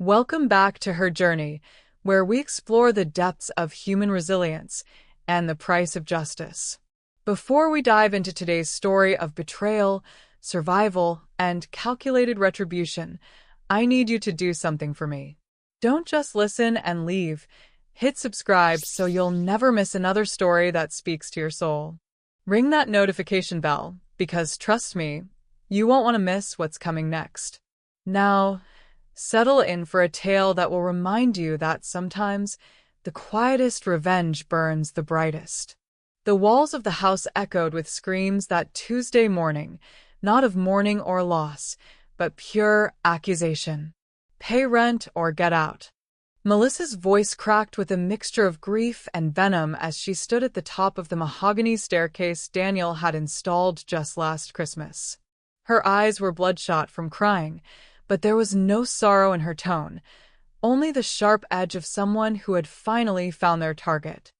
Welcome back to Her Journey, where we explore the depths of human resilience and the price of justice. Before we dive into today's story of betrayal, survival, and calculated retribution, I need you to do something for me. Don't just listen and leave. Hit subscribe so you'll never miss another story that speaks to your soul. Ring that notification bell, because trust me, you won't want to miss what's coming next. Now, settle in for a tale that will remind you that sometimes the quietest revenge burns the brightest. The walls of the house echoed with screams that Tuesday morning, not of mourning or loss, but pure accusation. Pay rent or get out. Melissa's voice cracked with a mixture of grief and venom as she stood at the top of the mahogany staircase Daniel had installed just last Christmas. Her eyes were bloodshot from crying, but there was no sorrow in her tone, only the sharp edge of someone who had finally found their target.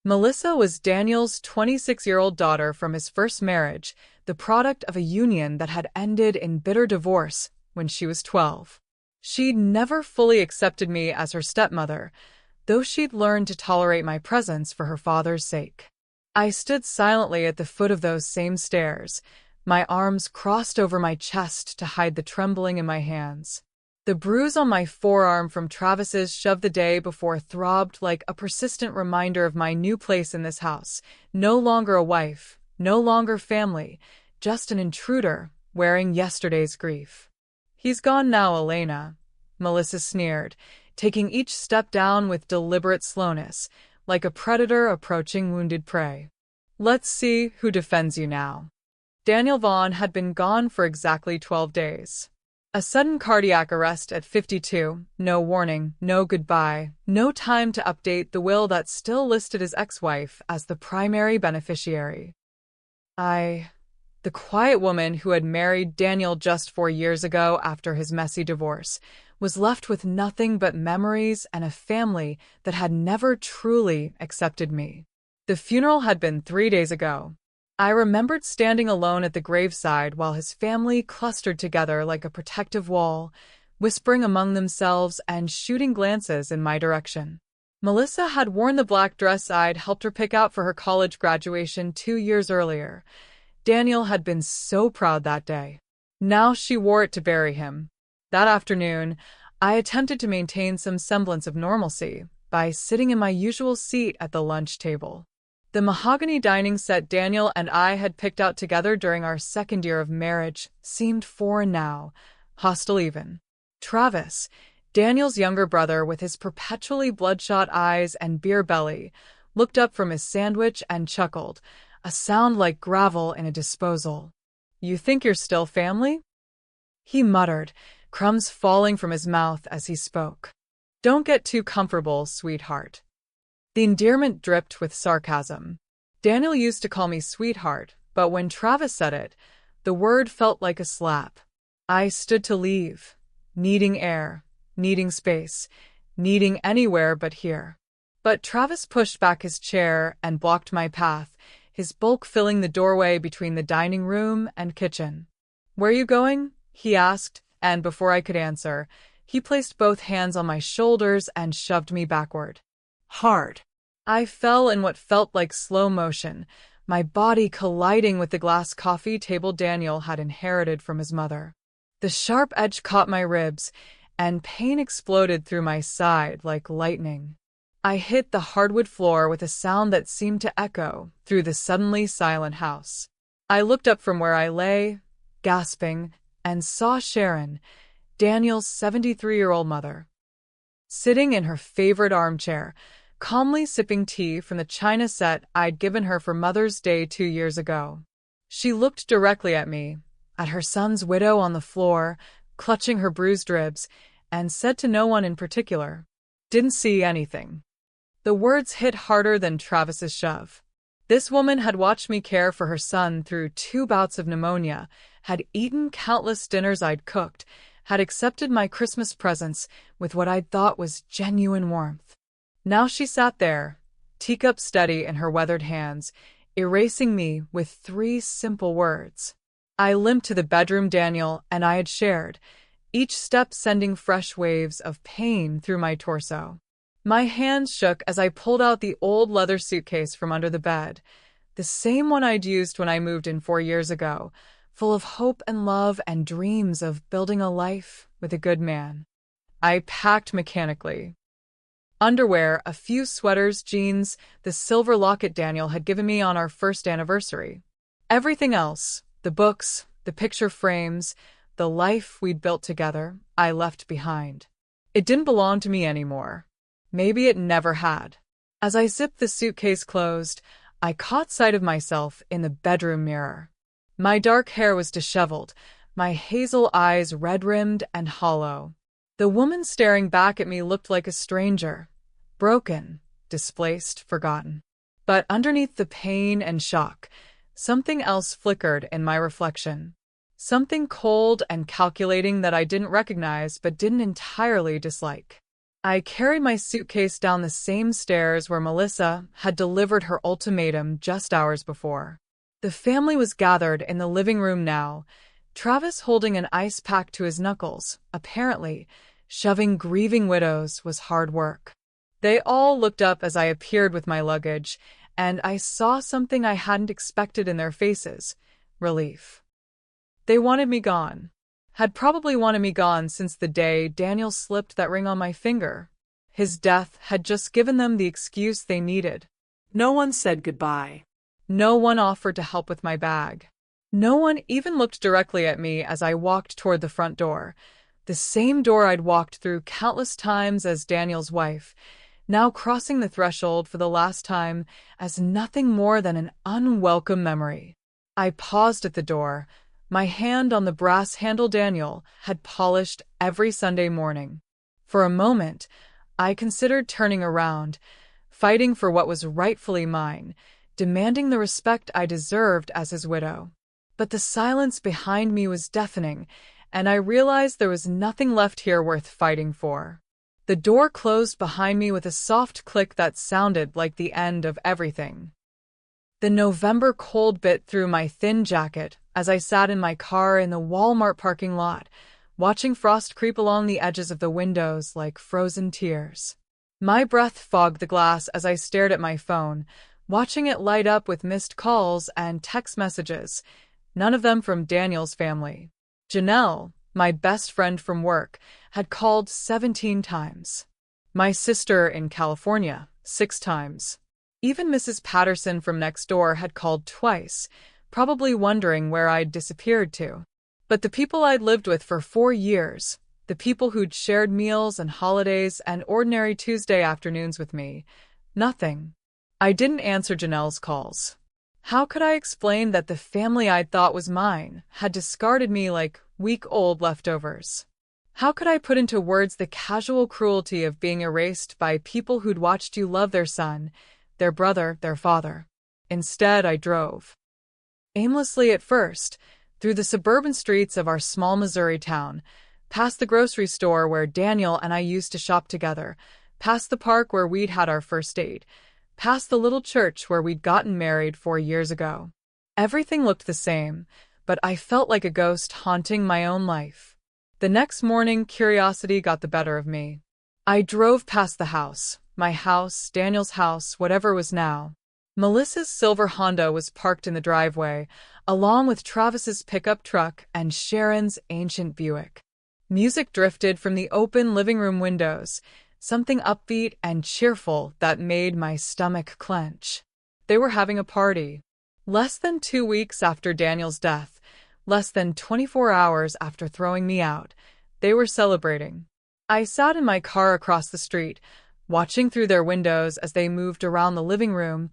Melissa was Daniel's 26-year-old daughter from his first marriage, the product of a union that had ended in bitter divorce when she was 12. She'd never fully accepted me as her stepmother, though she'd learned to tolerate my presence for her father's sake. I stood silently at the foot of those same stairs, my arms crossed over my chest to hide the trembling in my hands. The bruise on my forearm from Travis's shove the day before throbbed like a persistent reminder of my new place in this house. No longer a wife, no longer family, just an intruder wearing yesterday's grief. "He's gone now, Elena," Melissa sneered, taking each step down with deliberate slowness, like a predator approaching wounded prey. "Let's see who defends you now." Daniel Vaughn had been gone for exactly 12 days. A sudden cardiac arrest at 52, no warning, no goodbye, no time to update the will that still listed his ex-wife as the primary beneficiary. The quiet woman who had married Daniel just 4 years ago after his messy divorce, was left with nothing but memories and a family that had never truly accepted me. The funeral had been 3 days ago. I remembered standing alone at the graveside while his family clustered together like a protective wall, whispering among themselves and shooting glances in my direction. Melissa had worn the black dress I'd helped her pick out for her college graduation 2 years earlier. Daniel had been so proud that day. Now she wore it to bury him. That afternoon, I attempted to maintain some semblance of normalcy by sitting in my usual seat at the lunch table. The mahogany dining set Daniel and I had picked out together during our second year of marriage seemed foreign now, hostile even. Travis, Daniel's younger brother with his perpetually bloodshot eyes and beer belly, looked up from his sandwich and chuckled, a sound like gravel in a disposal. "You think you're still family?" he muttered, crumbs falling from his mouth as he spoke. "Don't get too comfortable, sweetheart." The endearment dripped with sarcasm. Daniel used to call me sweetheart, but when Travis said it, the word felt like a slap. I stood to leave, needing air, needing space, needing anywhere but here. But Travis pushed back his chair and blocked my path, his bulk filling the doorway between the dining room and kitchen. "Where you going?" he asked, and before I could answer, he placed both hands on my shoulders and shoved me backward. Hard. I fell in what felt like slow motion, my body colliding with the glass coffee table Daniel had inherited from his mother. The sharp edge caught my ribs, and pain exploded through my side like lightning. I hit the hardwood floor with a sound that seemed to echo through the suddenly silent house. I looked up from where I lay, gasping, and saw Sharon, Daniel's 73-year-old mother, sitting in her favorite armchair, calmly sipping tea from the china set I'd given her for Mother's Day 2 years ago. She looked directly at me, at her son's widow on the floor, clutching her bruised ribs, and said to no one in particular, "Didn't see anything." The words hit harder than Travis's shove. This woman had watched me care for her son through 2 bouts of pneumonia, had eaten countless dinners I'd cooked, had accepted my Christmas presents with what I'd thought was genuine warmth. Now she sat there, teacup steady in her weathered hands, erasing me with 3 simple words. I limped to the bedroom Daniel and I had shared, each step sending fresh waves of pain through my torso. My hands shook as I pulled out the old leather suitcase from under the bed, the same one I'd used when I moved in 4 years ago, full of hope and love and dreams of building a life with a good man. I packed mechanically. Underwear, a few sweaters, jeans, the silver locket Daniel had given me on our first anniversary. Everything else, the books, the picture frames, the life we'd built together, I left behind. It didn't belong to me anymore. Maybe it never had. As I zipped the suitcase closed, I caught sight of myself in the bedroom mirror. My dark hair was disheveled, my hazel eyes red-rimmed and hollow. The woman staring back at me looked like a stranger, broken, displaced, forgotten. But underneath the pain and shock, something else flickered in my reflection. Something cold and calculating that I didn't recognize but didn't entirely dislike. I carried my suitcase down the same stairs where Melissa had delivered her ultimatum just hours before. The family was gathered in the living room now, Travis holding an ice pack to his knuckles. Apparently, shoving grieving widows was hard work. They all looked up as I appeared with my luggage, and I saw something I hadn't expected in their faces: relief. They wanted me gone. Had probably wanted me gone since the day Daniel slipped that ring on my finger. His death had just given them the excuse they needed. No one said goodbye. No one offered to help with my bag. No one even looked directly at me as I walked toward the front door, the same door I'd walked through countless times as Daniel's wife, now crossing the threshold for the last time as nothing more than an unwelcome memory. I paused at the door, my hand on the brass handle Daniel had polished every Sunday morning. For a moment, I considered turning around, fighting for what was rightfully mine, demanding the respect I deserved as his widow. But the silence behind me was deafening, and I realized there was nothing left here worth fighting for. The door closed behind me with a soft click that sounded like the end of everything. The November cold bit through my thin jacket as I sat in my car in the Walmart parking lot, watching frost creep along the edges of the windows like frozen tears. My breath fogged the glass as I stared at my phone, watching it light up with missed calls and text messages, none of them from Daniel's family. Janelle, my best friend from work, had called 17 times. My sister in California, 6 times. Even Mrs. Patterson from next door had called twice, probably wondering where I'd disappeared to. But the people I'd lived with for 4 years, the people who'd shared meals and holidays and ordinary Tuesday afternoons with me, nothing. I didn't answer Janelle's calls. How could I explain that the family I'd thought was mine had discarded me like week-old leftovers? How could I put into words the casual cruelty of being erased by people who'd watched you love their son, their brother, their father? Instead, I drove. Aimlessly at first, through the suburban streets of our small Missouri town, past the grocery store where Daniel and I used to shop together, past the park where we'd had our first date, past the little church where we'd gotten married 4 years ago. Everything looked the same, but I felt like a ghost haunting my own life. The next morning, curiosity got the better of me. I drove past the house, my house, Daniel's house, whatever was now. Melissa's silver Honda was parked in the driveway, along with Travis's pickup truck and Sharon's ancient Buick. Music drifted from the open living room windows, something upbeat and cheerful that made my stomach clench. They were having a party. Less than 2 weeks after Daniel's death, less than 24 hours after throwing me out, they were celebrating. I sat in my car across the street, watching through their windows as they moved around the living room,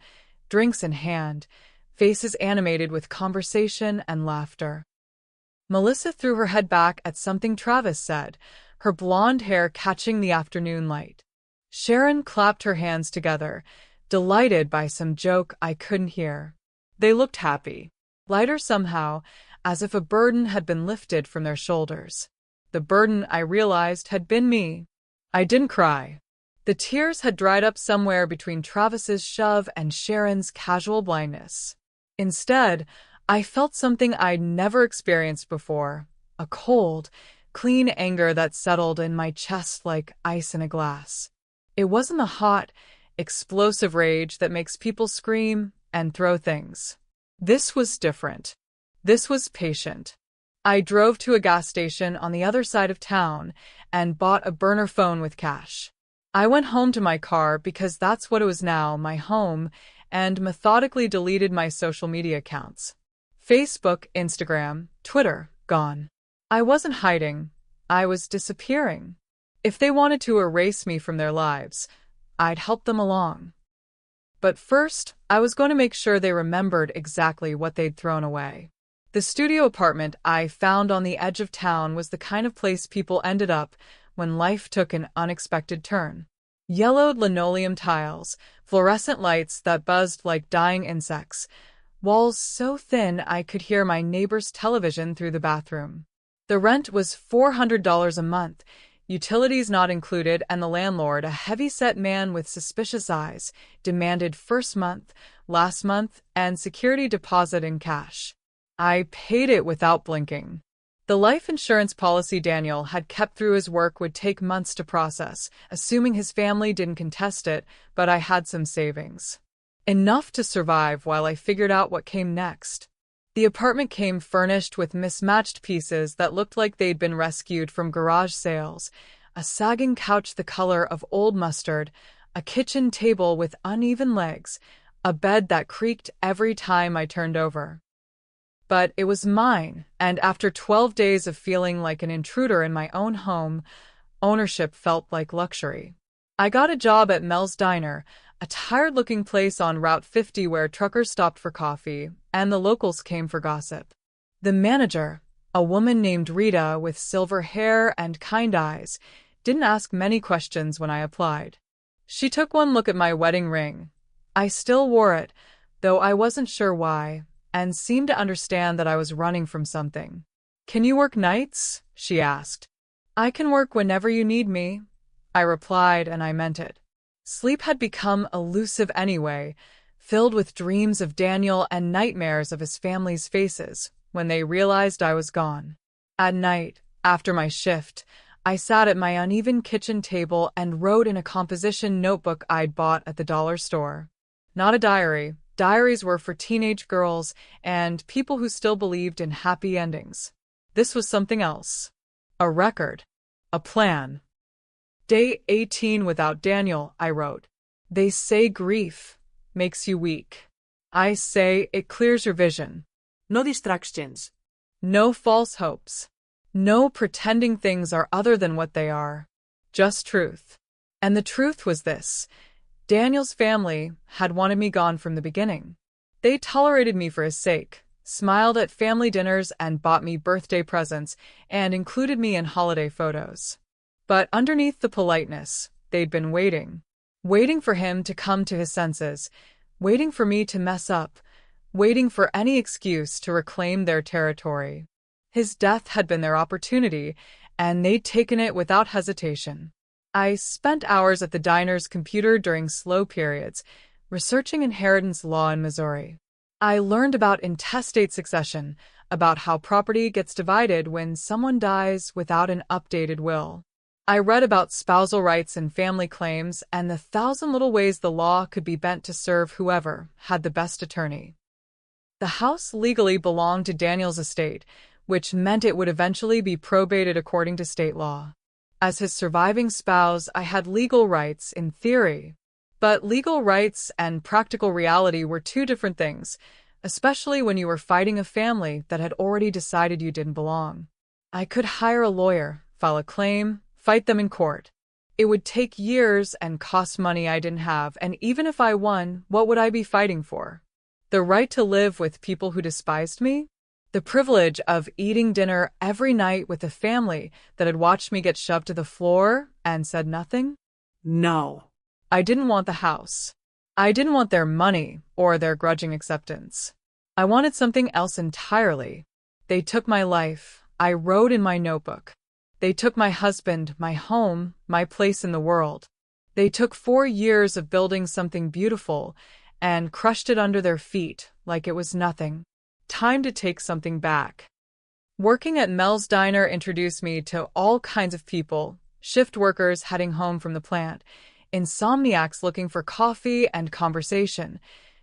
drinks in hand, faces animated with conversation and laughter. Melissa threw her head back at something Travis said, her blonde hair catching the afternoon light. Sharon clapped her hands together, delighted by some joke I couldn't hear. They looked happy, lighter somehow, as if a burden had been lifted from their shoulders. The burden, I realized, had been me. I didn't cry. The tears had dried up somewhere between Travis's shove and Sharon's casual blindness. Instead, I felt something I'd never experienced before, a cold, clean anger that settled in my chest like ice in a glass. It wasn't the hot, explosive rage that makes people scream and throw things. This was different. This was patient. I drove to a gas station on the other side of town and bought a burner phone with cash. I went home to my car because that's what it was now, my home, and methodically deleted my social media accounts. Facebook, Instagram, Twitter, gone. I wasn't hiding. I was disappearing. If they wanted to erase me from their lives, I'd help them along. But first, I was going to make sure they remembered exactly what they'd thrown away. The studio apartment I found on the edge of town was the kind of place people ended up when life took an unexpected turn. Yellowed linoleum tiles, fluorescent lights that buzzed like dying insects, walls so thin I could hear my neighbor's television through the bathroom. The rent was $400 a month, utilities not included, and the landlord, a heavy-set man with suspicious eyes, demanded first month, last month, and security deposit in cash. I paid it without blinking. The life insurance policy Daniel had kept through his work would take months to process, assuming his family didn't contest it, but I had some savings. Enough to survive while I figured out what came next. The apartment came furnished with mismatched pieces that looked like they'd been rescued from garage sales, a sagging couch the color of old mustard, a kitchen table with uneven legs, a bed that creaked every time I turned over. But it was mine, and after 12 days of feeling like an intruder in my own home, ownership felt like luxury. I got a job at Mel's Diner, a tired-looking place on Route 50 where truckers stopped for coffee, and the locals came for gossip. The manager, a woman named Rita with silver hair and kind eyes, didn't ask many questions when I applied. She took one look at my wedding ring. I still wore it, though I wasn't sure why, and seemed to understand that I was running from something. "Can you work nights?" she asked. "I can work whenever you need me," I replied, and I meant it. Sleep had become elusive anyway, filled with dreams of Daniel and nightmares of his family's faces when they realized I was gone. At night, after my shift, I sat at my uneven kitchen table and wrote in a composition notebook I'd bought at the dollar store. Not a diary. Diaries were for teenage girls and people who still believed in happy endings. This was something else. A record. A plan. Day 18 without Daniel, I wrote. They say grief makes you weak. I say it clears your vision. No distractions. No false hopes. No pretending things are other than what they are. Just truth. And the truth was this. Daniel's family had wanted me gone from the beginning. They tolerated me for his sake, smiled at family dinners and bought me birthday presents, and included me in holiday photos. But underneath the politeness, they'd been waiting. Waiting for him to come to his senses, waiting for me to mess up, waiting for any excuse to reclaim their territory. His death had been their opportunity, and they'd taken it without hesitation. I spent hours at the diner's computer during slow periods, researching inheritance law in Missouri. I learned about intestate succession, about how property gets divided when someone dies without an updated will. I read about spousal rights and family claims and the 1,000 little ways the law could be bent to serve whoever had the best attorney. The house legally belonged to Daniel's estate, which meant it would eventually be probated according to state law. As his surviving spouse, I had legal rights in theory. But legal rights and practical reality were two different things, especially when you were fighting a family that had already decided you didn't belong. I could hire a lawyer, file a claim, fight them in court. It would take years and cost money I didn't have, and even if I won, what would I be fighting for? The right to live with people who despised me? The privilege of eating dinner every night with a family that had watched me get shoved to the floor and said nothing? No. I didn't want the house. I didn't want their money or their grudging acceptance. I wanted something else entirely. They took my life, I wrote in my notebook. They took my husband, my home, my place in the world. They took 4 years of building something beautiful and crushed it under their feet like it was nothing. Time to take something back. Working at Mel's Diner introduced me to all kinds of people, shift workers heading home from the plant, insomniacs looking for coffee and conversation,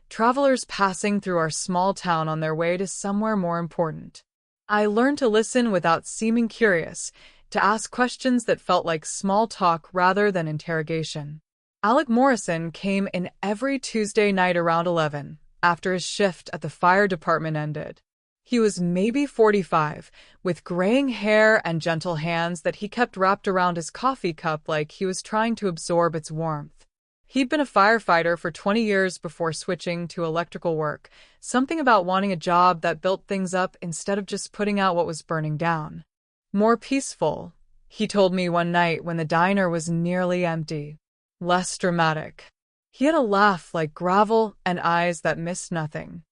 travelers passing through our small town on their way to somewhere more important. I learned to listen without seeming curious, to ask questions that felt like small talk rather than interrogation. Alec Morrison came in every Tuesday night around 11, after his shift at the fire department ended. He was maybe 45, with graying hair and gentle hands that he kept wrapped around his coffee cup like he was trying to absorb its warmth. He'd been a firefighter for 20 years before switching to electrical work, something about wanting a job that built things up instead of just putting out what was burning down. More peaceful, he told me one night when the diner was nearly empty. Less dramatic. He had a laugh like gravel and eyes that missed nothing.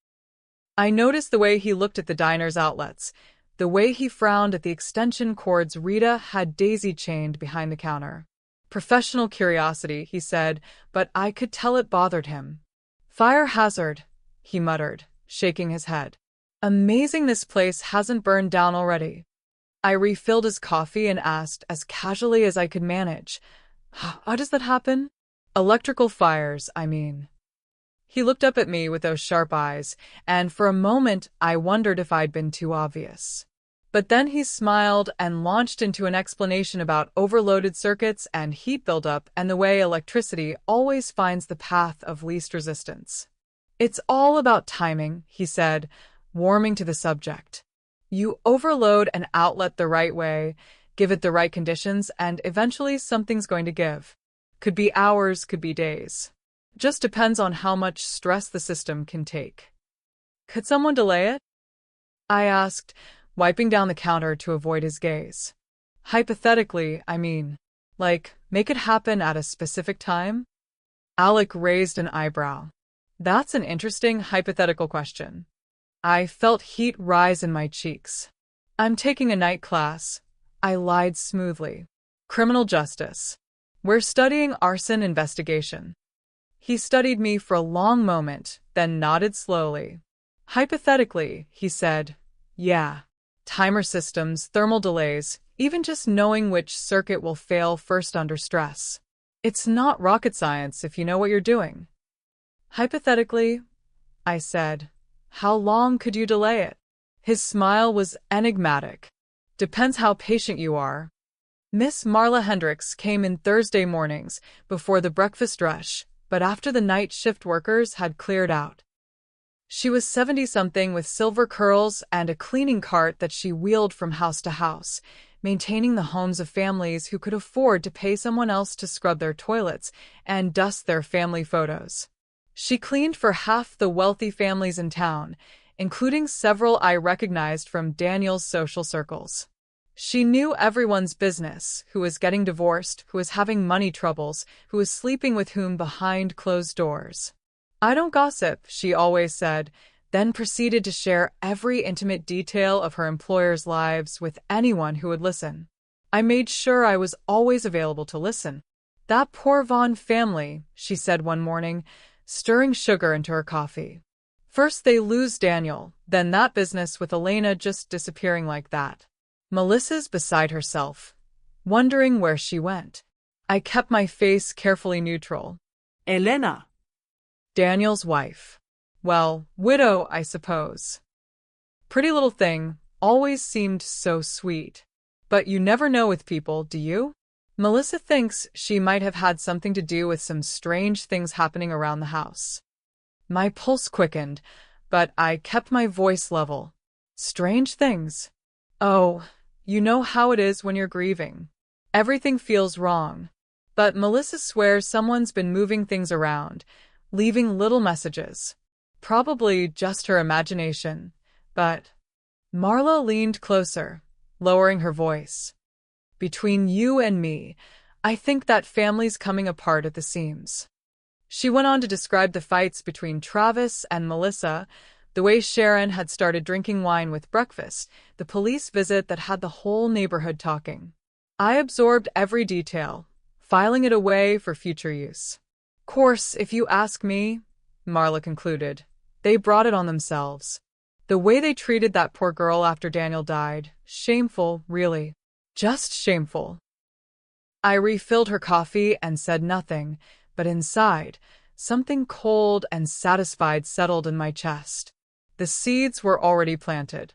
I noticed the way he looked at the diner's outlets, the way he frowned at the extension cords Rita had daisy-chained behind the counter. Professional curiosity, he said, but I could tell it bothered him. Fire hazard, he muttered, shaking his head. Amazing this place hasn't burned down already. I refilled his coffee and asked as casually as I could manage, how does that happen? Electrical fires, I mean. He looked up at me with those sharp eyes, and for a moment I wondered if I'd been too obvious. But then he smiled and launched into an explanation about overloaded circuits and heat buildup and the way electricity always finds the path of least resistance. It's all about timing, he said, warming to the subject. You overload an outlet the right way, give it the right conditions, and eventually something's going to give. Could be hours, could be days. Just depends on how much stress the system can take. Could someone delay it? I asked, wiping down the counter to avoid his gaze. Hypothetically, I mean. Like, make it happen at a specific time? Alec raised an eyebrow. That's an interesting hypothetical question. I felt heat rise in my cheeks. I'm taking a night class. I lied smoothly. Criminal justice. We're studying arson investigation. He studied me for a long moment, then nodded slowly. Hypothetically, he said, yeah. Timer systems, thermal delays, even just knowing which circuit will fail first under stress. It's not rocket science if you know what you're doing. Hypothetically, I said, how long could you delay it? His smile was enigmatic. Depends how patient you are. Miss Marla Hendricks came in Thursday mornings before the breakfast rush, but after the night shift workers had cleared out. She was 70-something with silver curls and a cleaning cart that she wheeled from house to house, maintaining the homes of families who could afford to pay someone else to scrub their toilets and dust their family photos. She cleaned for half the wealthy families in town, including several I recognized from Daniel's social circles. She knew everyone's business, who was getting divorced, who was having money troubles, who was sleeping with whom behind closed doors. I don't gossip, she always said, then proceeded to share every intimate detail of her employers' lives with anyone who would listen. I made sure I was always available to listen. That poor Vaughn family, she said one morning, stirring sugar into her coffee. First they lose Daniel, then that business with Elena just disappearing like that. Melissa's beside herself, wondering where she went. I kept my face carefully neutral. Elena. Daniel's wife. Well, widow, I suppose. Pretty little thing, always seemed so sweet. But you never know with people, do you? Melissa thinks she might have had something to do with some strange things happening around the house. My pulse quickened, but I kept my voice level. Strange things. Oh, you know how it is when you're grieving. Everything feels wrong. But Melissa swears someone's been moving things around, leaving little messages. Probably just her imagination. But Marla leaned closer, lowering her voice. Between you and me, I think that family's coming apart at the seams. She went on to describe the fights between Travis and Melissa, the way Sharon had started drinking wine with breakfast, the police visit that had the whole neighborhood talking. I absorbed every detail, filing it away for future use. Course, if you ask me, Marla concluded, they brought it on themselves. The way they treated that poor girl after Daniel died, shameful, really. Just shameful. I refilled her coffee and said nothing, but inside, something cold and satisfied settled in my chest. The seeds were already planted.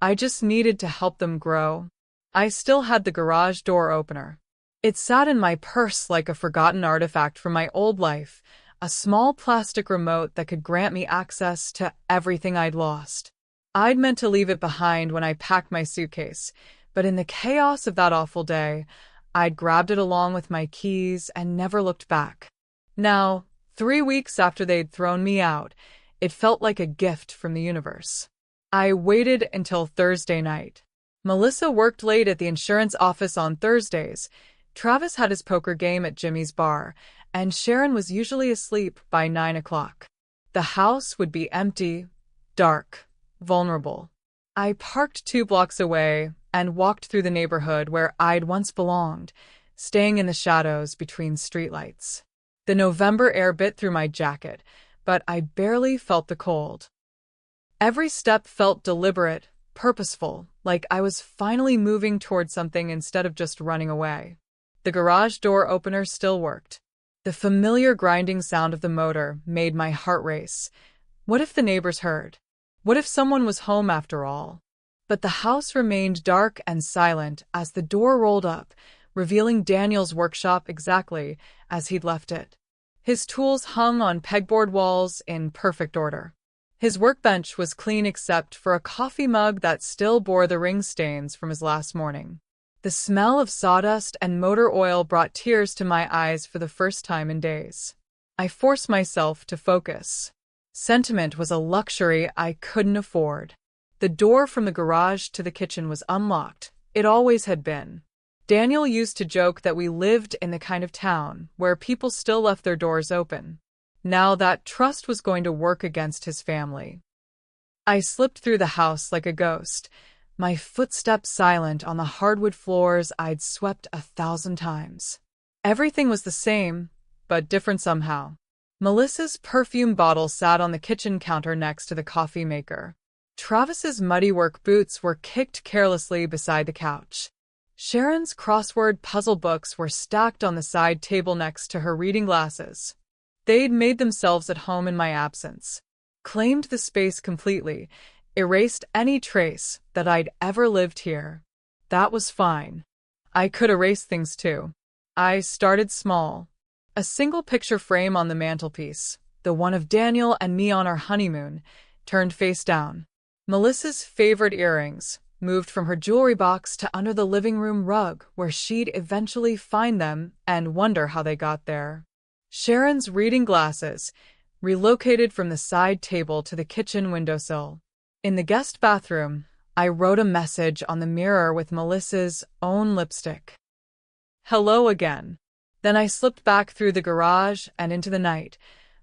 I just needed to help them grow. I still had the garage door opener. It sat in my purse like a forgotten artifact from my old life, a small plastic remote that could grant me access to everything I'd lost. I'd meant to leave it behind when I packed my suitcase, but in the chaos of that awful day, I'd grabbed it along with my keys and never looked back. Now, 3 weeks after they'd thrown me out, it felt like a gift from the universe. I waited until Thursday night. Melissa worked late at the insurance office on Thursdays. Travis had his poker game at Jimmy's bar, and Sharon was usually asleep by 9 o'clock. The house would be empty, dark, vulnerable. I parked 2 blocks away and walked through the neighborhood where I'd once belonged, staying in the shadows between streetlights. The November air bit through my jacket, but I barely felt the cold. Every step felt deliberate, purposeful, like I was finally moving toward something instead of just running away. The garage door opener still worked. The familiar grinding sound of the motor made my heart race. What if the neighbors heard? What if someone was home after all? But the house remained dark and silent as the door rolled up, revealing Daniel's workshop exactly as he'd left it. His tools hung on pegboard walls in perfect order. His workbench was clean except for a coffee mug that still bore the ring stains from his last morning. The smell of sawdust and motor oil brought tears to my eyes for the first time in days. I forced myself to focus. Sentiment was a luxury I couldn't afford. The door from the garage to the kitchen was unlocked. It always had been. Daniel used to joke that we lived in the kind of town where people still left their doors open. Now that trust was going to work against his family. I slipped through the house like a ghost, my footsteps silent on the hardwood floors I'd swept 1,000 times. Everything was the same, but different somehow. Melissa's perfume bottle sat on the kitchen counter next to the coffee maker. Travis's muddy work boots were kicked carelessly beside the couch. Sharon's crossword puzzle books were stacked on the side table next to her reading glasses. They'd made themselves at home in my absence, claimed the space completely, erased any trace that I'd ever lived here. That was fine. I could erase things too. I started small. A single picture frame on the mantelpiece, the one of Daniel and me on our honeymoon, turned face down. Melissa's favorite earrings moved from her jewelry box to under the living room rug, where she'd eventually find them and wonder how they got there. Sharon's reading glasses relocated from the side table to the kitchen windowsill. In the guest bathroom, I wrote a message on the mirror with Melissa's own lipstick. Hello again. Then I slipped back through the garage and into the night,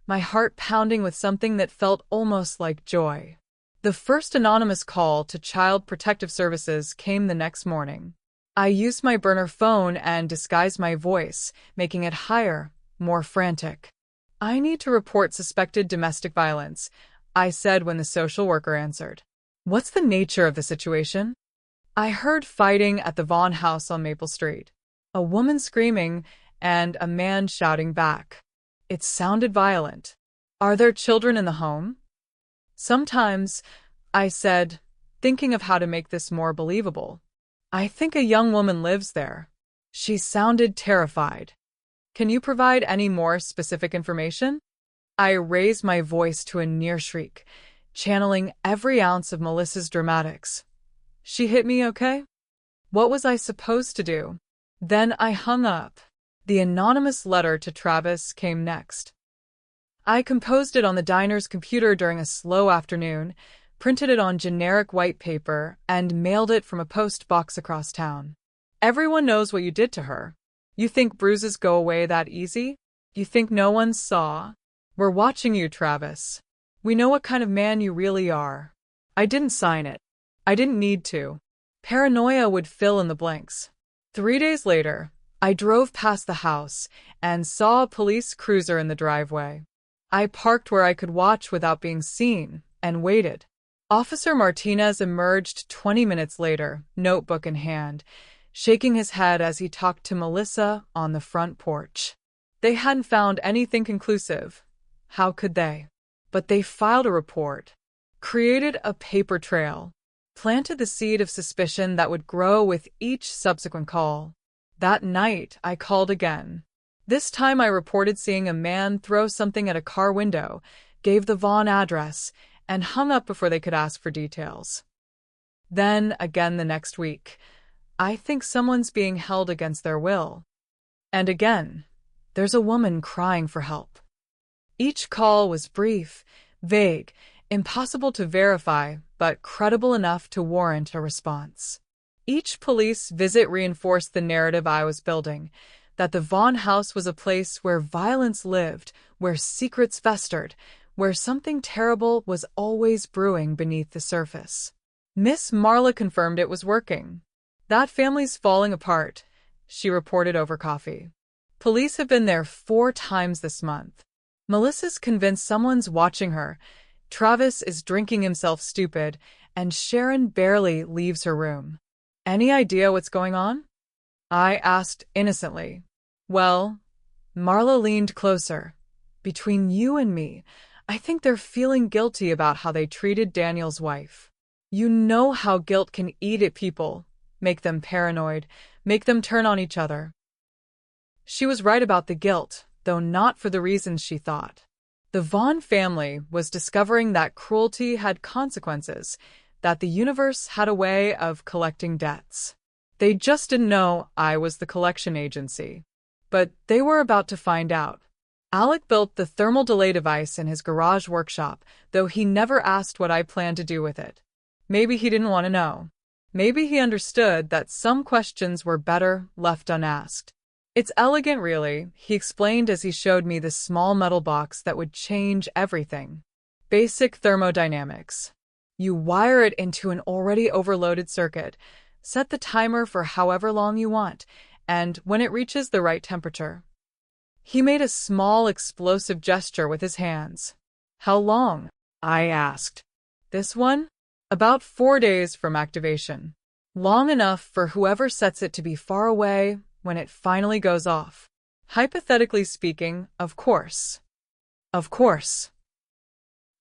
my heart pounding with something that felt almost like joy. The first anonymous call to Child Protective Services came the next morning. I used my burner phone and disguised my voice, making it higher, more frantic. I need to report suspected domestic violence, I said when the social worker answered. What's the nature of the situation? I heard fighting at the Vaughn house on Maple Street. A woman screaming and a man shouting back. It sounded violent. Are there children in the home? Sometimes, I said, thinking of how to make this more believable. I think a young woman lives there. She sounded terrified. Can you provide any more specific information? I raised my voice to a near shriek, channeling every ounce of Melissa's dramatics. She hit me, okay? What was I supposed to do? Then I hung up. The anonymous letter to Travis came next. I composed it on the diner's computer during a slow afternoon, printed it on generic white paper, and mailed it from a post box across town. Everyone knows what you did to her. You think bruises go away that easy? You think no one saw? We're watching you, Travis. We know what kind of man you really are. I didn't sign it. I didn't need to. Paranoia would fill in the blanks. 3 days later, I drove past the house and saw a police cruiser in the driveway. I parked where I could watch without being seen and waited. Officer Martinez emerged 20 minutes later, notebook in hand, shaking his head as he talked to Melissa on the front porch. They hadn't found anything conclusive. How could they? But they filed a report, created a paper trail, planted the seed of suspicion that would grow with each subsequent call. That night, I called again. This time I reported seeing a man throw something at a car window, gave the Vaughn address, and hung up before they could ask for details. Then, again the next week, I think someone's being held against their will. And again, there's a woman crying for help. Each call was brief, vague, impossible to verify, but credible enough to warrant a response. Each police visit reinforced the narrative I was building, that the Vaughn house was a place where violence lived, where secrets festered, where something terrible was always brewing beneath the surface. Miss Marla confirmed it was working. That family's falling apart, she reported over coffee. Police have been there 4 times this month. Melissa's convinced someone's watching her. Travis is drinking himself stupid, and Sharon barely leaves her room. Any idea what's going on? I asked innocently. Well, Marla leaned closer. Between you and me, I think they're feeling guilty about how they treated Daniel's wife. You know how guilt can eat at people, make them paranoid, make them turn on each other. She was right about the guilt, though not for the reasons she thought. The Vaughn family was discovering that cruelty had consequences, that the universe had a way of collecting debts. They just didn't know I was the collection agency. But they were about to find out. Alec built the thermal delay device in his garage workshop, though he never asked what I planned to do with it. Maybe he didn't want to know. Maybe he understood that some questions were better left unasked. It's elegant, really, he explained as he showed me the small metal box that would change everything. Basic thermodynamics. You wire it into an already overloaded circuit, set the timer for however long you want, and when it reaches the right temperature. He made a small explosive gesture with his hands. How long? I asked. This one? About 4 days from activation. Long enough for whoever sets it to be far away when it finally goes off. Hypothetically speaking, of course. Of course.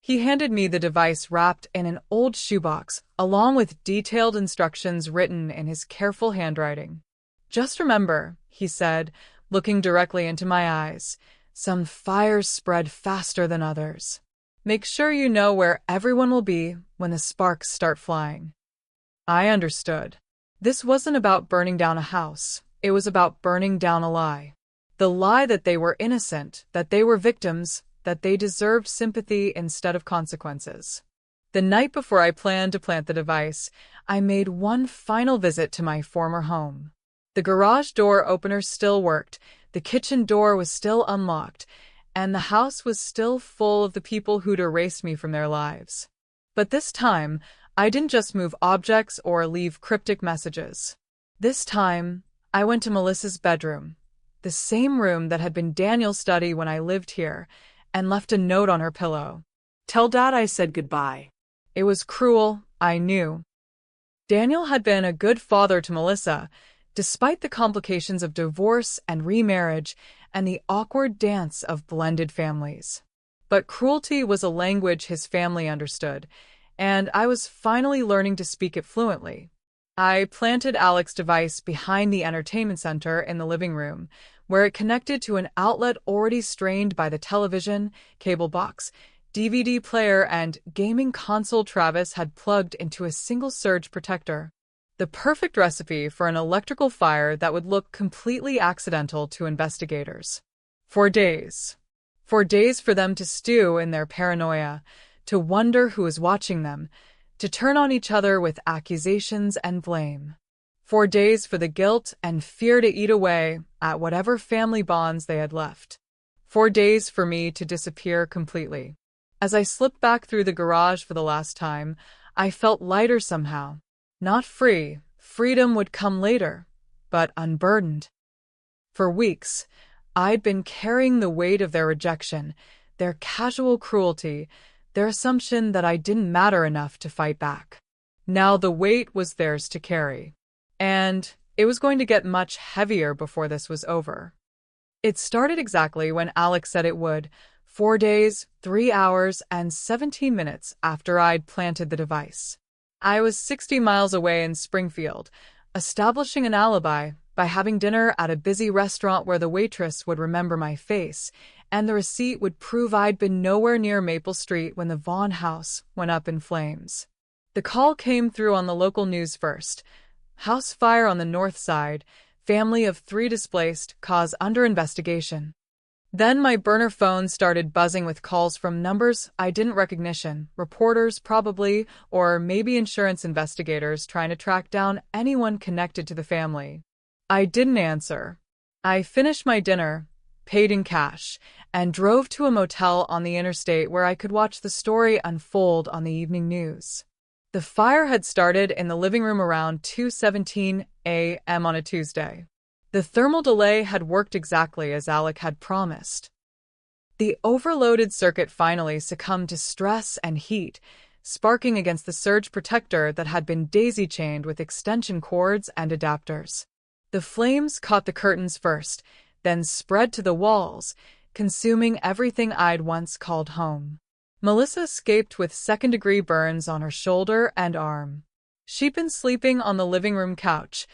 He handed me the device wrapped in an old shoebox, along with detailed instructions written in his careful handwriting. Just remember, he said, looking directly into my eyes, some fires spread faster than others. Make sure you know where everyone will be when the sparks start flying. I understood. This wasn't about burning down a house. It was about burning down a lie. The lie that they were innocent, that they were victims, that they deserved sympathy instead of consequences. The night before I planned to plant the device, I made one final visit to my former home. The garage door opener still worked, the kitchen door was still unlocked, and the house was still full of the people who'd erased me from their lives. But this time, I didn't just move objects or leave cryptic messages. This time, I went to Melissa's bedroom, the same room that had been Daniel's study when I lived here, and left a note on her pillow. Tell Dad I said goodbye. It was cruel, I knew. Daniel had been a good father to Melissa, despite the complications of divorce and remarriage and the awkward dance of blended families. But cruelty was a language his family understood, and I was finally learning to speak it fluently. I planted Alec's device behind the entertainment center in the living room, where it connected to an outlet already strained by the television, cable box, DVD player, and gaming console Travis had plugged into a single surge protector. The perfect recipe for an electrical fire that would look completely accidental to investigators. For days. For days for them to stew in their paranoia, to wonder who was watching them, to turn on each other with accusations and blame. 4 days for the guilt and fear to eat away at whatever family bonds they had left. 4 days for me to disappear completely. As I slipped back through the garage for the last time, I felt lighter somehow. Not free, freedom would come later, but unburdened. For weeks, I'd been carrying the weight of their rejection, their casual cruelty, their assumption that I didn't matter enough to fight back. Now the weight was theirs to carry. And it was going to get much heavier before this was over. It started exactly when Alex said it would, 4 days, 3 hours, and 17 minutes after I'd planted the device. I was 60 miles away in Springfield, establishing an alibi by having dinner at a busy restaurant where the waitress would remember my face, and the receipt would prove I'd been nowhere near Maple Street when the Vaughn house went up in flames. The call came through on the local news first. House fire on the north side, family of 3 displaced, cause under investigation. Then my burner phone started buzzing with calls from numbers I didn't recognize, reporters probably, or maybe insurance investigators trying to track down anyone connected to the family. I didn't answer. I finished my dinner, paid in cash, and drove to a motel on the interstate where I could watch the story unfold on the evening news. The fire had started in the living room around 2:17 a.m. on a Tuesday. The thermal delay had worked exactly as Alec had promised. The overloaded circuit finally succumbed to stress and heat, sparking against the surge protector that had been daisy-chained with extension cords and adapters. The flames caught the curtains first, then spread to the walls, consuming everything I'd once called home. Melissa escaped with second-degree burns on her shoulder and arm. She'd been sleeping on the living room couch,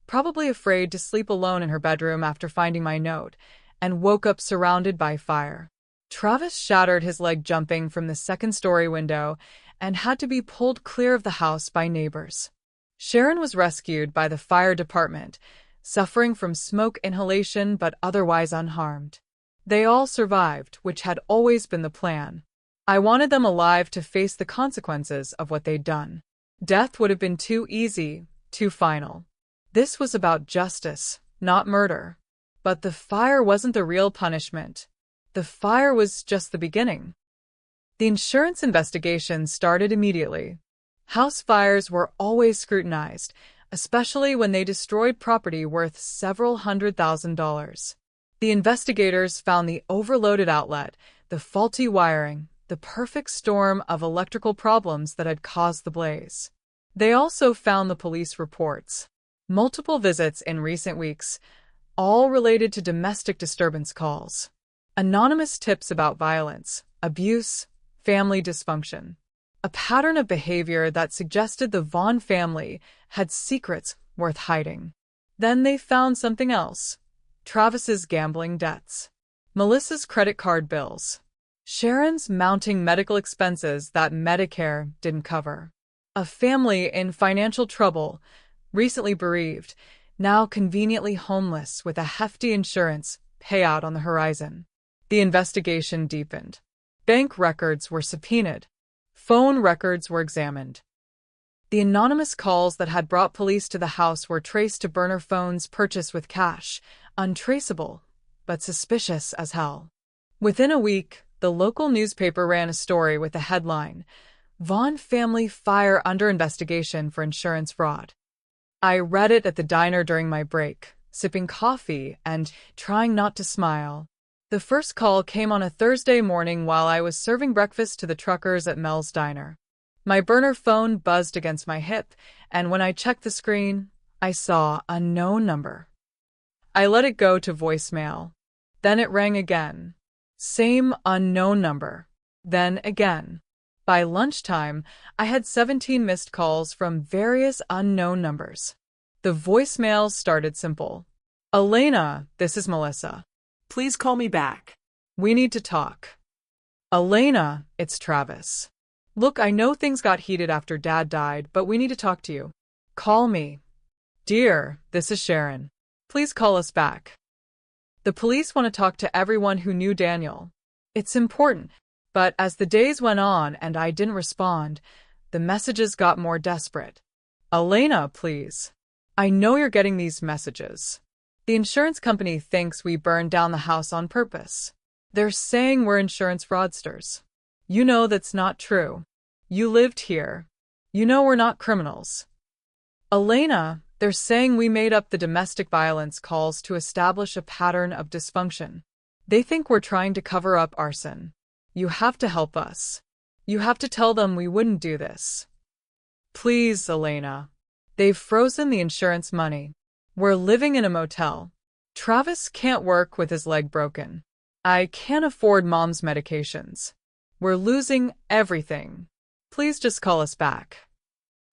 probably afraid to sleep alone in her bedroom after finding my note, and woke up surrounded by fire. Travis shattered his leg jumping from the second-story window and had to be pulled clear of the house by neighbors. Sharon was rescued by the fire department, suffering from smoke inhalation but otherwise unharmed. They all survived, which had always been the plan. I wanted them alive to face the consequences of what they'd done. Death would have been too easy, too final. This was about justice, not murder. But the fire wasn't the real punishment. The fire was just the beginning. The insurance investigation started immediately. House fires were always scrutinized, especially when they destroyed property worth several $100,000. The investigators found the overloaded outlet, the faulty wiring, the perfect storm of electrical problems that had caused the blaze. They also found the police reports. Multiple visits in recent weeks, all related to domestic disturbance calls. Anonymous tips about violence, abuse, family dysfunction. A pattern of behavior that suggested the Vaughn family had secrets worth hiding. Then they found something else. Travis's gambling debts. Melissa's credit card bills. Sharon's mounting medical expenses that Medicare didn't cover. A family in financial trouble, recently bereaved, now conveniently homeless with a hefty insurance payout on the horizon. The investigation deepened. Bank records were subpoenaed. Phone records were examined. The anonymous calls that had brought police to the house were traced to burner phones purchased with cash, untraceable, but suspicious as hell. Within a week, the local newspaper ran a story with the headline, "Vaughn Family Fire Under Investigation for Insurance Fraud." I read it at the diner during my break, sipping coffee and trying not to smile. The first call came on a Thursday morning while I was serving breakfast to the truckers at Mel's Diner. My burner phone buzzed against my hip, and when I checked the screen, I saw unknown number. I let it go to voicemail. Then it rang again. Same unknown number. Then again. By lunchtime, I had 17 missed calls from various unknown numbers. The voicemails started simple. "Elena, this is Melissa. Please call me back. We need to talk." "Elena, it's Travis. Look, I know things got heated after Dad died, but we need to talk to you. Call me." "Dear, this is Sharon. Please call us back. The police want to talk to everyone who knew Daniel. It's important." But as the days went on and I didn't respond, the messages got more desperate. "Elena, please. I know you're getting these messages. The insurance company thinks we burned down the house on purpose. They're saying we're insurance fraudsters. You know that's not true. You lived here. You know we're not criminals. Elena, they're saying we made up the domestic violence calls to establish a pattern of dysfunction. They think we're trying to cover up arson. You have to help us." You have to tell them we wouldn't do this. Please, Elena. They've frozen the insurance money. We're living in a motel. Travis can't work with his leg broken. I can't afford Mom's medications. We're losing everything. Please just call us back.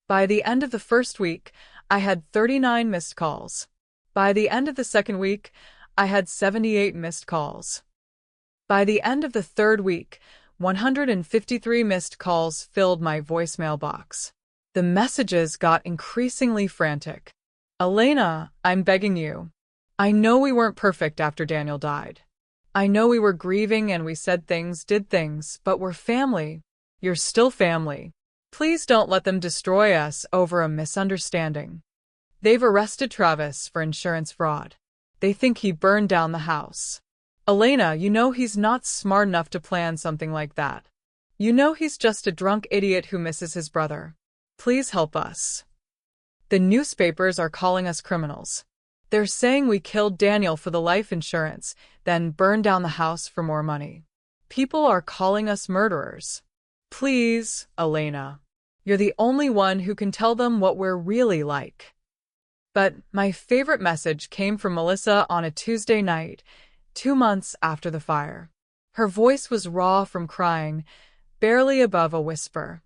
By the end of the first week, I had 39 missed calls. By the end of the second week, I had 78 missed calls. By the end of the third week, 153 missed calls filled my voicemail box. The messages got increasingly frantic. Elena, I'm begging you. I know we weren't perfect after Daniel died. I know we were grieving and we said things, did things, but we're family. You're still family. Please don't let them destroy us over a misunderstanding. They've arrested Travis for insurance fraud. They think he burned down the house. Elena, you know he's not smart enough to plan something like that. You know he's just a drunk idiot who misses his brother. Please help us. The newspapers are calling us criminals. They're saying we killed Daniel for the life insurance, then burned down the house for more money. People are calling us murderers. Please, Elena. You're the only one who can tell them what we're really like. But my favorite message came from Melissa on a Tuesday night, 2 months after the fire. Her voice was raw from crying, barely above a whisper.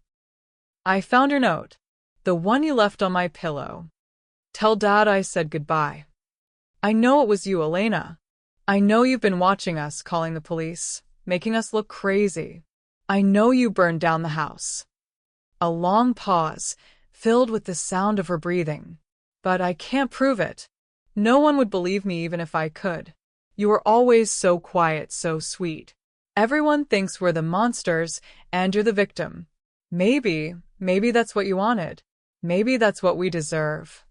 I found your note, the one you left on my pillow. Tell Dad I said goodbye. I know it was you, Elena. I know you've been watching us, calling the police, making us look crazy. I know you burned down the house. A long pause, filled with the sound of her breathing. But I can't prove it. No one would believe me even if I could. You were always so quiet, so sweet. Everyone thinks we're the monsters, and you're the victim. Maybe that's what you wanted. Maybe that's what we deserve.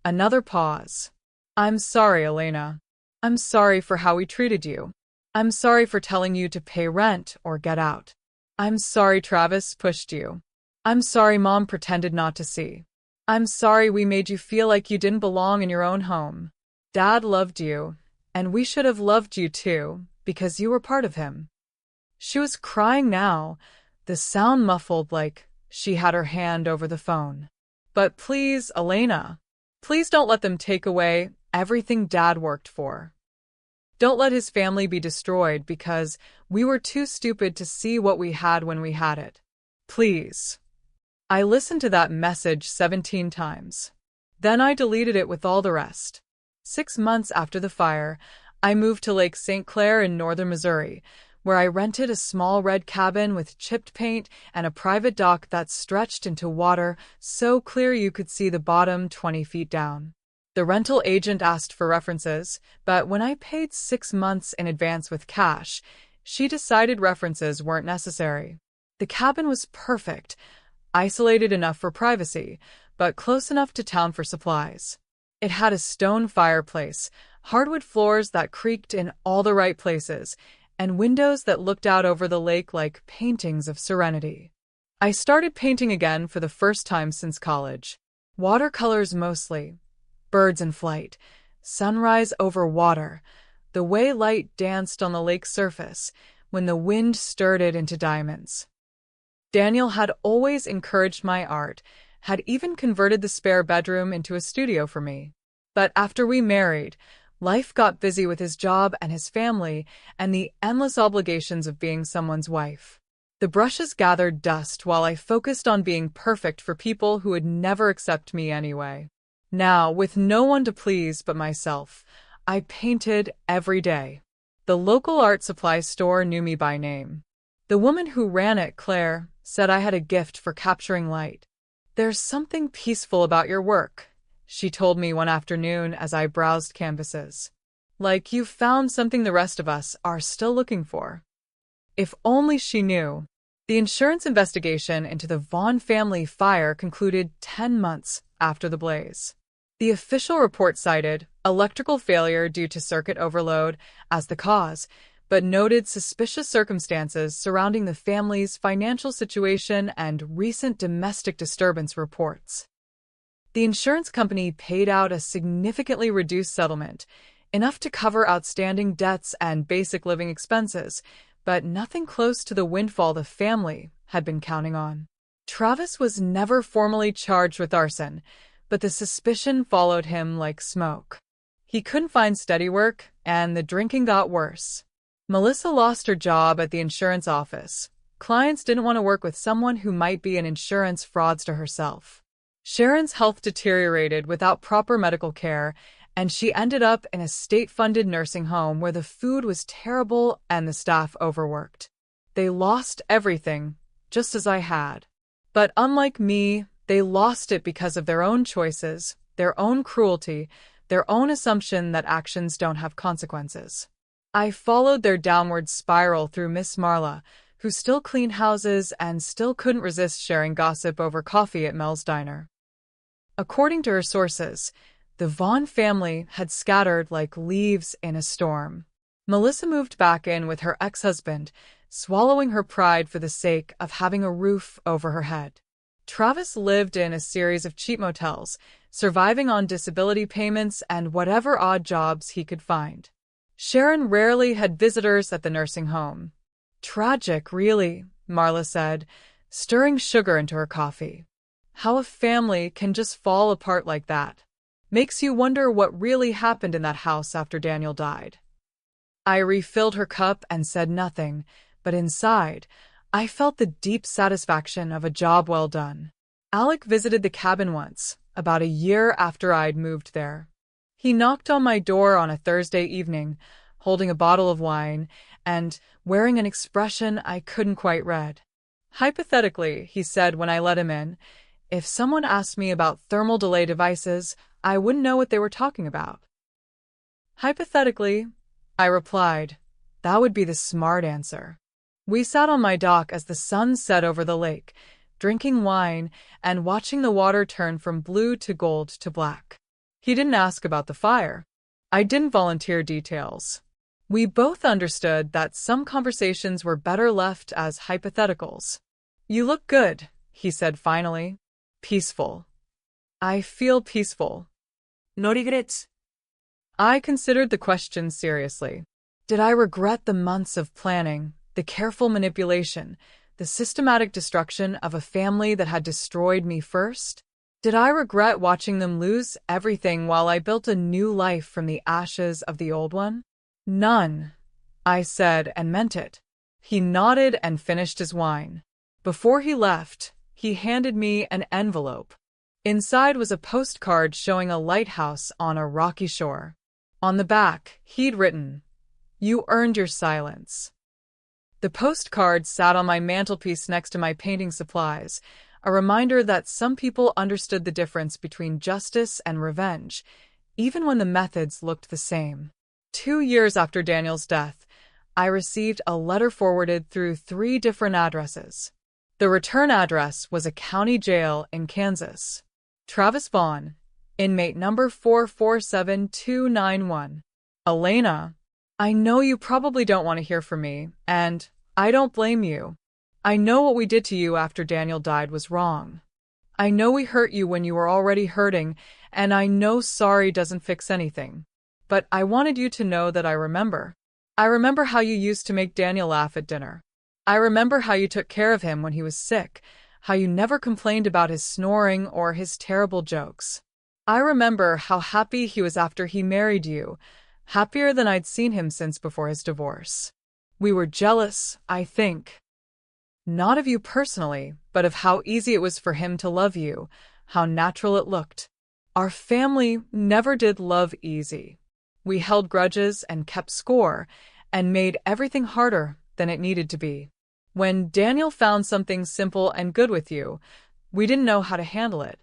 Another pause. I'm sorry, Elena. I'm sorry for how we treated you. I'm sorry for telling you to pay rent or get out. I'm sorry Travis pushed you. I'm sorry Mom pretended not to see. I'm sorry we made you feel like you didn't belong in your own home. Dad loved you, and we should have loved you too, because you were part of him. She was crying now, the sound muffled like she had her hand over the phone. But please, Elena, please don't let them take away everything Dad worked for. Don't let his family be destroyed because we were too stupid to see what we had when we had it. Please. I listened to that message 17 times. Then I deleted it with all the rest. 6 months after the fire, I moved to Lake St. Clair in northern Missouri, where I rented a small red cabin with chipped paint and a private dock that stretched into water so clear you could see the bottom 20 feet down. The rental agent asked for references, but when I paid 6 months in advance with cash, she decided references weren't necessary. The cabin was perfect, isolated enough for privacy, but close enough to town for supplies. It had a stone fireplace, hardwood floors that creaked in all the right places, and windows that looked out over the lake like paintings of serenity. I started painting again for the first time since college. Watercolors mostly. Birds in flight, sunrise over water, the way light danced on the lake's surface when the wind stirred it into diamonds. Daniel had always encouraged my art, had even converted the spare bedroom into a studio for me. But after we married, life got busy with his job and his family and the endless obligations of being someone's wife. The brushes gathered dust while I focused on being perfect for people who would never accept me anyway. Now, with no one to please but myself, I painted every day. The local art supply store knew me by name. The woman who ran it, Claire, said I had a gift for capturing light. There's something peaceful about your work, she told me one afternoon as I browsed canvases. Like you've found something the rest of us are still looking for. If only she knew. The insurance investigation into the Vaughn family fire concluded 10 months after the blaze. The official report cited electrical failure due to circuit overload as the cause, but noted suspicious circumstances surrounding the family's financial situation and recent domestic disturbance reports. The insurance company paid out a significantly reduced settlement, enough to cover outstanding debts and basic living expenses, but nothing close to the windfall the family had been counting on. Travis was never formally charged with arson, but the suspicion followed him like smoke. He couldn't find steady work, and the drinking got worse. Melissa lost her job at the insurance office. Clients didn't want to work with someone who might be an insurance fraudster herself. Sharon's health deteriorated without proper medical care, and she ended up in a state-funded nursing home where the food was terrible and the staff overworked. They lost everything, just as I had. But unlike me, they lost it because of their own choices, their own cruelty, their own assumption that actions don't have consequences. I followed their downward spiral through Miss Marla, who still cleaned houses and still couldn't resist sharing gossip over coffee at Mel's diner. According to her sources, the Vaughn family had scattered like leaves in a storm. Melissa moved back in with her ex-husband, swallowing her pride for the sake of having a roof over her head. Travis lived in a series of cheap motels, surviving on disability payments and whatever odd jobs he could find. Sharon rarely had visitors at the nursing home. Tragic, really, Marla said, stirring sugar into her coffee. How a family can just fall apart like that. Makes you wonder what really happened in that house after Daniel died. I refilled her cup and said nothing, but inside, I felt the deep satisfaction of a job well done. Alec visited the cabin once, about a year after I'd moved there. He knocked on my door on a Thursday evening, holding a bottle of wine, and wearing an expression I couldn't quite read. Hypothetically, he said when I let him in, if someone asked me about thermal delay devices, I wouldn't know what they were talking about. Hypothetically, I replied, that would be the smart answer. We sat on my dock as the sun set over the lake, drinking wine and watching the water turn from blue to gold to black. He didn't ask about the fire. I didn't volunteer details. We both understood that some conversations were better left as hypotheticals. You look good, he said finally. Peaceful. I feel peaceful. No regrets. I considered the question seriously. Did I regret the months of planning, the careful manipulation, the systematic destruction of a family that had destroyed me first? Did I regret watching them lose everything while I built a new life from the ashes of the old one? None, I said and meant it. He nodded and finished his wine. Before he left, he handed me an envelope. Inside was a postcard showing a lighthouse on a rocky shore. On the back, he'd written, "You earned your silence." The postcard sat on my mantelpiece next to my painting supplies, a reminder that some people understood the difference between justice and revenge, even when the methods looked the same. 2 years after Daniel's death, I received a letter forwarded through 3 different addresses. The return address was a county jail in Kansas. Travis Vaughn, inmate number 447291. Elena, I know you probably don't want to hear from me, and I don't blame you. I know what we did to you after Daniel died was wrong. I know we hurt you when you were already hurting, and I know sorry doesn't fix anything. But I wanted you to know that I remember. I remember how you used to make Daniel laugh at dinner. I remember how you took care of him when he was sick, how you never complained about his snoring or his terrible jokes. I remember how happy he was after he married you, happier than I'd seen him since before his divorce. We were jealous, I think. Not of you personally, but of how easy it was for him to love you, how natural it looked. Our family never did love easy. We held grudges and kept score, and made everything harder than it needed to be. When Daniel found something simple and good with you, we didn't know how to handle it.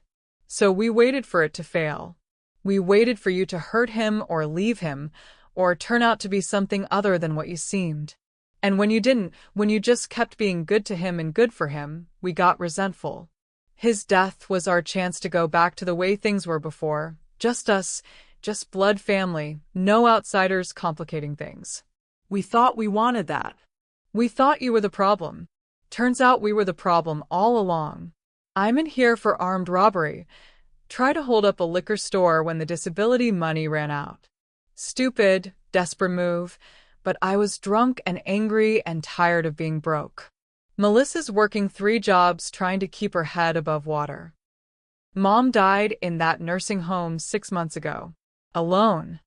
So we waited for it to fail. We waited for you to hurt him or leave him, or turn out to be something other than what you seemed. And when you didn't, when you just kept being good to him and good for him, we got resentful. His death was our chance to go back to the way things were before, just us, just blood family, no outsiders complicating things. We thought we wanted that. We thought you were the problem. Turns out we were the problem all along. I'm in here for armed robbery. Try to hold up a liquor store when the disability money ran out. Stupid, desperate move, but I was drunk and angry and tired of being broke. Melissa's working 3 jobs trying to keep her head above water. Mom died in that nursing home 6 months ago. Alone.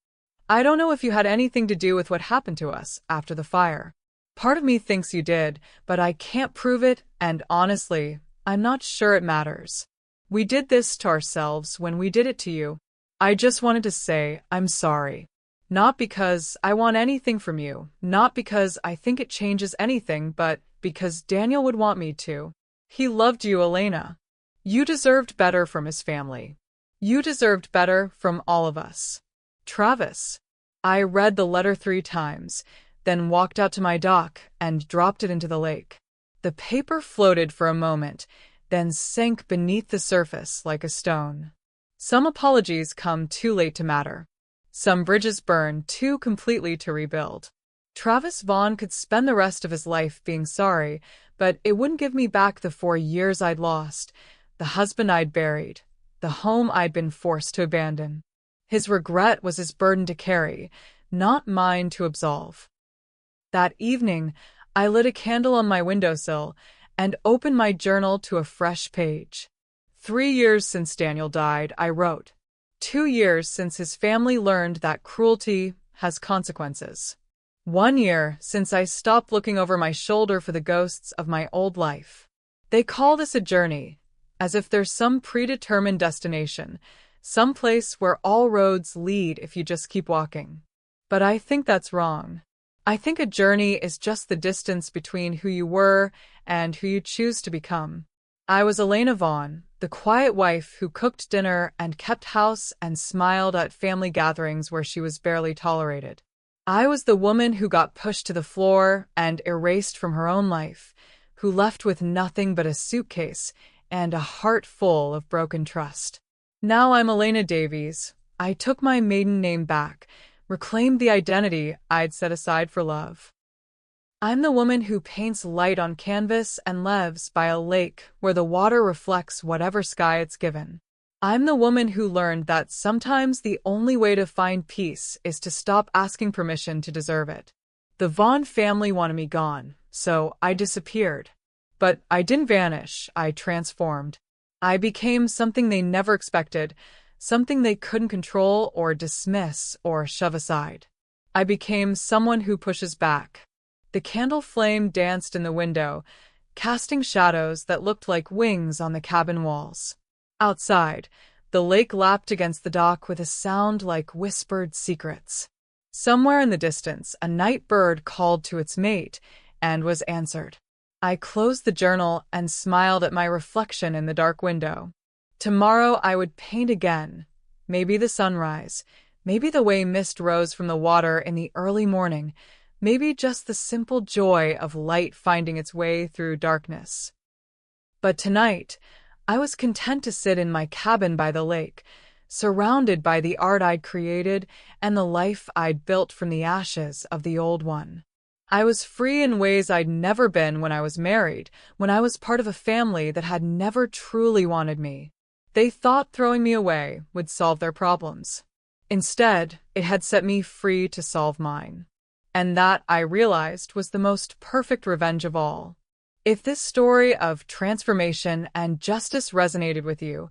I don't know if you had anything to do with what happened to us after the fire. Part of me thinks you did, but I can't prove it, and honestly, I'm not sure it matters. We did this to ourselves when we did it to you. I just wanted to say I'm sorry. Not because I want anything from you, not because I think it changes anything, but because Daniel would want me to. He loved you, Elena. You deserved better from his family. You deserved better from all of us. Travis. I read the letter 3 times, then walked out to my dock and dropped it into the lake. The paper floated for a moment, then sank beneath the surface like a stone. Some apologies come too late to matter. Some bridges burn too completely to rebuild. Travis Vaughn could spend the rest of his life being sorry, but it wouldn't give me back the 4 years I'd lost, the husband I'd buried, the home I'd been forced to abandon. His regret was his burden to carry, not mine to absolve. That evening, I lit a candle on my windowsill and opened my journal to a fresh page. 3 years since Daniel died, I wrote. 2 years since his family learned that cruelty has consequences. 1 year since I stopped looking over my shoulder for the ghosts of my old life. They call this a journey, as if there's some predetermined destination, some place where all roads lead if you just keep walking. But I think that's wrong. I think a journey is just the distance between who you were and who you choose to become. I was Elena Vaughn, the quiet wife who cooked dinner and kept house and smiled at family gatherings where she was barely tolerated. I was the woman who got pushed to the floor and erased from her own life, who left with nothing but a suitcase and a heart full of broken trust. Now I'm Elena Davies. I took my maiden name back, reclaimed the identity I'd set aside for love. I'm the woman who paints light on canvas and lives by a lake where the water reflects whatever sky it's given. I'm the woman who learned that sometimes the only way to find peace is to stop asking permission to deserve it. The Vaughn family wanted me gone, so I disappeared. But I didn't vanish, I transformed. I became something they never expected, something they couldn't control or dismiss or shove aside. I became someone who pushes back. The candle flame danced in the window, casting shadows that looked like wings on the cabin walls. Outside, the lake lapped against the dock with a sound like whispered secrets. Somewhere in the distance, a night bird called to its mate and was answered. I closed the journal and smiled at my reflection in the dark window. Tomorrow I would paint again. Maybe the sunrise, maybe the way mist rose from the water in the early morning, maybe just the simple joy of light finding its way through darkness. But tonight, I was content to sit in my cabin by the lake, surrounded by the art I'd created and the life I'd built from the ashes of the old one. I was free in ways I'd never been when I was married, when I was part of a family that had never truly wanted me. They thought throwing me away would solve their problems. Instead, it had set me free to solve mine. And that, I realized, was the most perfect revenge of all. If this story of transformation and justice resonated with you,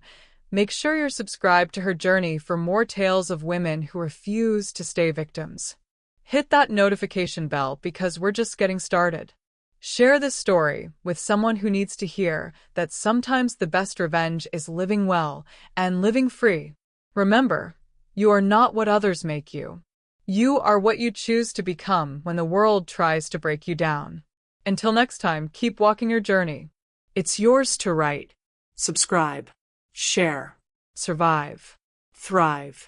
make sure you're subscribed to her journey for more tales of women who refuse to stay victims. Hit that notification bell because we're just getting started. Share this story with someone who needs to hear that sometimes the best revenge is living well and living free. Remember, you are not what others make you. You are what you choose to become when the world tries to break you down. Until next time, keep walking your journey. It's yours to write. Subscribe. Share. Survive. Thrive.